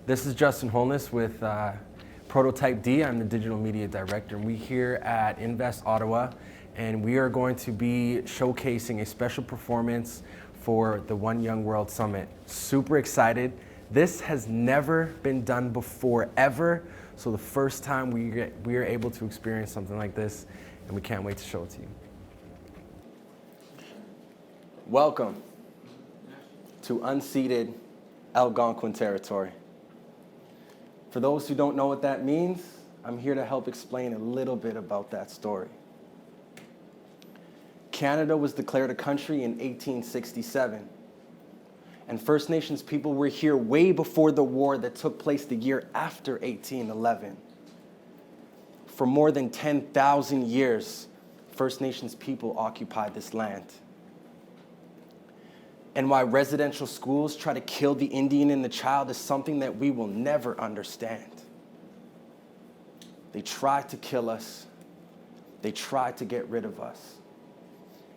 This is Justin Holness with Prototype D. I'm the Digital Media Director, and we're here at Invest Ottawa, and we are going to be showcasing a special performance for the One Young World Summit. Super excited. This has never been done before, ever, so the first time we are able to experience something like this, and we can't wait to show it to you. Welcome to unceded Algonquin territory. For those who don't know what that means, I'm here to help explain a little bit about that story. Canada was declared a country in 1867, and First Nations people were here way before the war that took place the year after 1811. For more than 10,000 years, First Nations people occupied this land. And why residential schools try to kill the Indian and the child is something that we will never understand. They tried to kill us. They tried to get rid of us.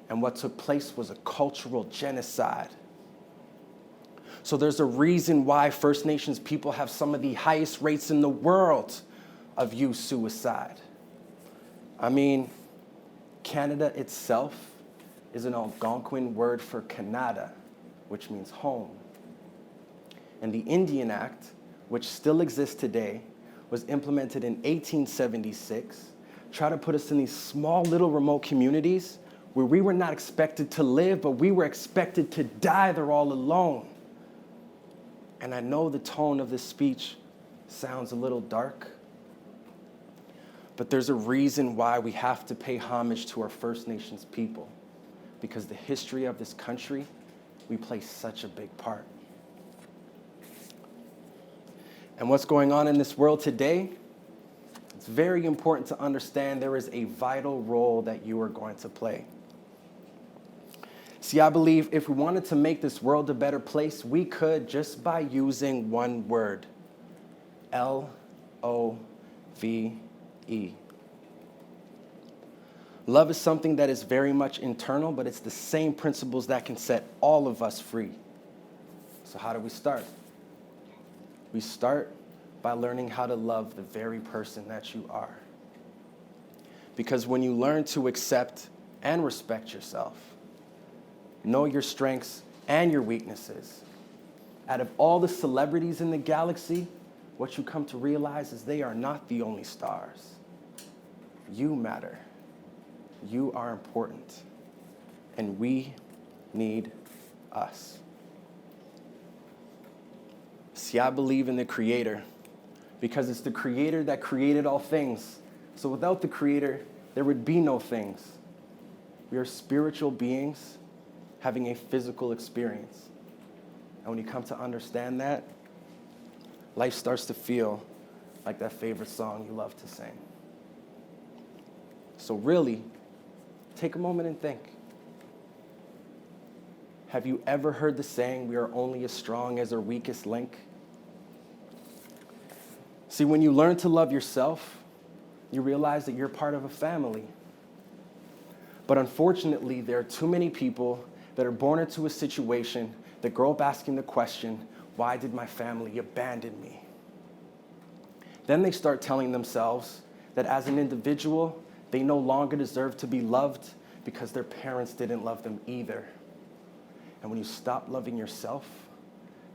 And what took place was a cultural genocide. So there's a reason why First Nations people have some of the highest rates in the world of youth suicide. I mean, Canada itself is an Algonquin word for Canada, which means home. And the Indian Act, which still exists today, was implemented in 1876, tried to put us in these small little remote communities where we were not expected to live, but we were expected to die there all alone. And I know the tone of this speech sounds a little dark, but there's a reason why we have to pay homage to our First Nations people, because the history of this country, we play such a big part. And what's going on in this world today, it's very important to understand there is a vital role that you are going to play. See, I believe if we wanted to make this world a better place, we could just by using one word, L-O-V-E. Love is something that is very much internal, but it's the same principles that can set all of us free. So how do we start? We start by learning how to love the very person that you are. Because when you learn to accept and respect yourself, know your strengths and your weaknesses, out of all the celebrities in the galaxy, what you come to realize is they are not the only stars. You matter. You are important, and we need us. See, I believe in the Creator because it's the Creator that created all things. So without the Creator, there would be no things. We are spiritual beings having a physical experience. And when you come to understand that, life starts to feel like that favorite song you love to sing. So really, take a moment and think. Have you ever heard the saying, we are only as strong as our weakest link? See, when you learn to love yourself, you realize that you're part of a family. But unfortunately, there are too many people that are born into a situation that grow up asking the question, why did my family abandon me? Then they start telling themselves that as an individual, they no longer deserve to be loved because their parents didn't love them either. And when you stop loving yourself,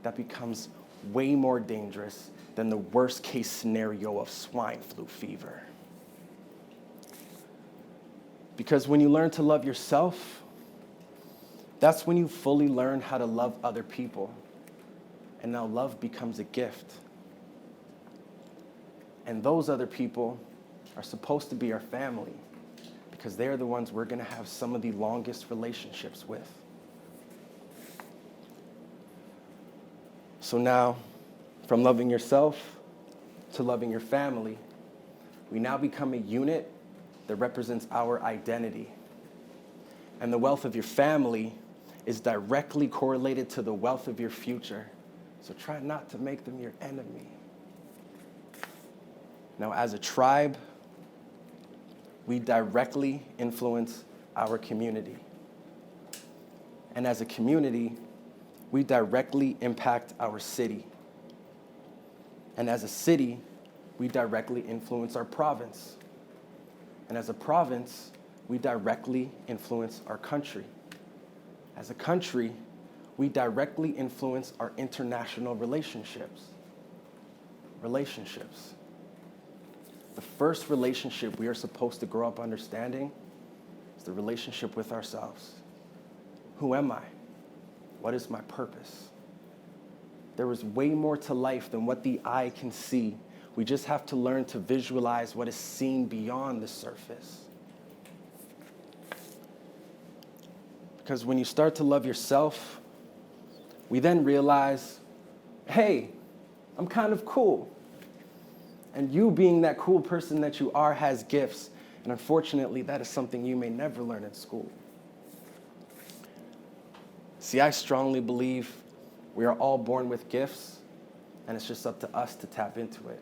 that becomes way more dangerous than the worst case scenario of swine flu fever. Because when you learn to love yourself, that's when you fully learn how to love other people. And now love becomes a gift. And those other people are supposed to be our family because they're the ones we're going to have some of the longest relationships with. So now, from loving yourself to loving your family, we now become a unit that represents our identity. And the wealth of your family is directly correlated to the wealth of your future. So try not to make them your enemy. Now, as a tribe, we directly influence our community. And as a community, we directly impact our city. And as a city, we directly influence our province. And as a province, we directly influence our country. As a country, we directly influence our international relationships. Relationships. The first relationship we are supposed to grow up understanding is the relationship with ourselves. Who am I? What is my purpose? There is way more to life than what the eye can see. We just have to learn to visualize what is seen beyond the surface. Because when you start to love yourself, we then realize, hey, I'm kind of cool. And you being that cool person that you are has gifts. And unfortunately, that is something you may never learn in school. See, I strongly believe we are all born with gifts, and it's just up to us to tap into it.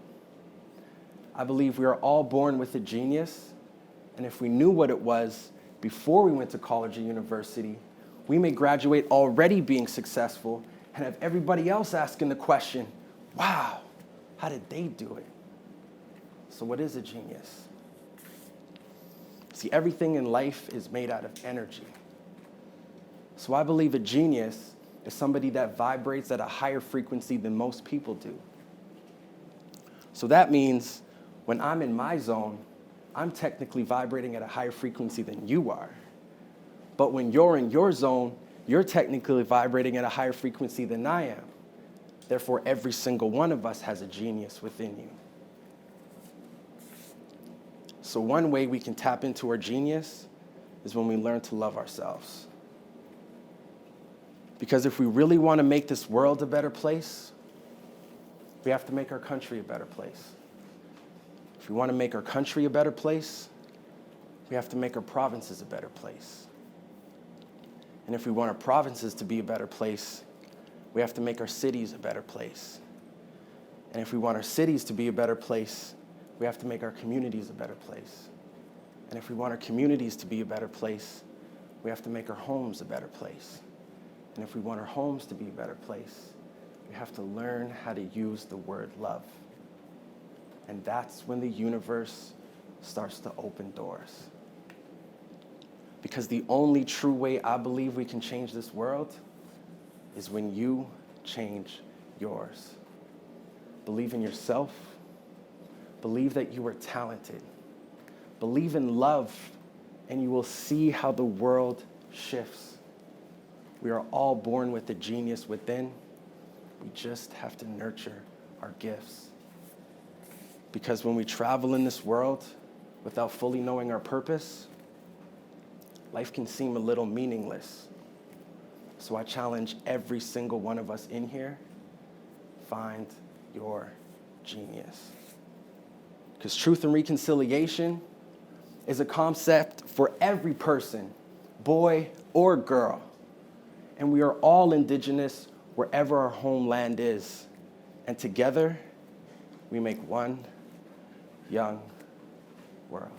I believe we are all born with a genius, and if we knew what it was before we went to college or university, we may graduate already being successful and have everybody else asking the question, wow, how did they do it? So what is a genius? See, everything in life is made out of energy. So I believe a genius is somebody that vibrates at a higher frequency than most people do. So that means when I'm in my zone, I'm technically vibrating at a higher frequency than you are. But when you're in your zone, you're technically vibrating at a higher frequency than I am. Therefore, every single one of us has a genius within you. So one way we can tap into our genius is when we learn to love ourselves. Because if we really want to make this world a better place, we have to make our country a better place. If we want to make our country a better place, we have to make our provinces a better place. And if we want our provinces to be a better place, we have to make our cities a better place. And if we want our cities to be a better place, we have to make our communities a better place. And if we want our communities to be a better place, we have to make our homes a better place. And if we want our homes to be a better place, we have to learn how to use the word love. And that's when the universe starts to open doors. Because the only true way I believe we can change this world is when you change yours. Believe in yourself. Believe that you are talented. Believe in love, and you will see how the world shifts. We are all born with a genius within. We just have to nurture our gifts. Because when we travel in this world without fully knowing our purpose, life can seem a little meaningless. So I challenge every single one of us in here, find your genius. Because truth and reconciliation is a concept for every person, boy or girl. And we are all indigenous wherever our homeland is. And together, we make one young world.